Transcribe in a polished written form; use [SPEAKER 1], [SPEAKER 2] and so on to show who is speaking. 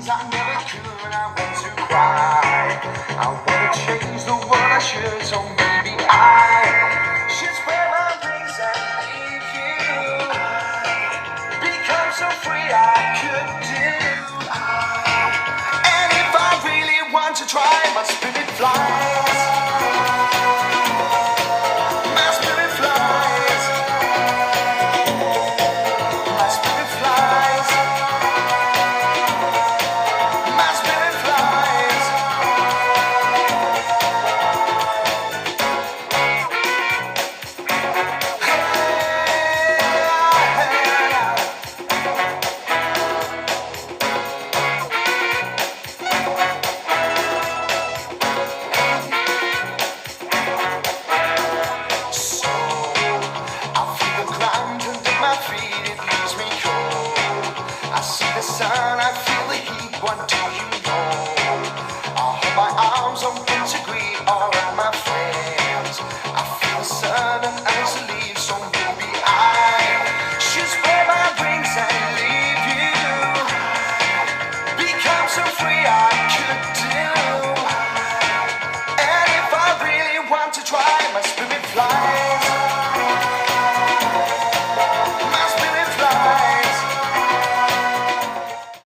[SPEAKER 1] things I never could. I want to cry. I want to change the world I should. So maybe I should spread my wings and leave you. Become so free I could do. And if I really want to try, my spirit flies. My spirit flies. My spirit flies. My spirit flies. So I feel the ground under my feet, it leaves me cold. I see the sun, I feel the heat. What do you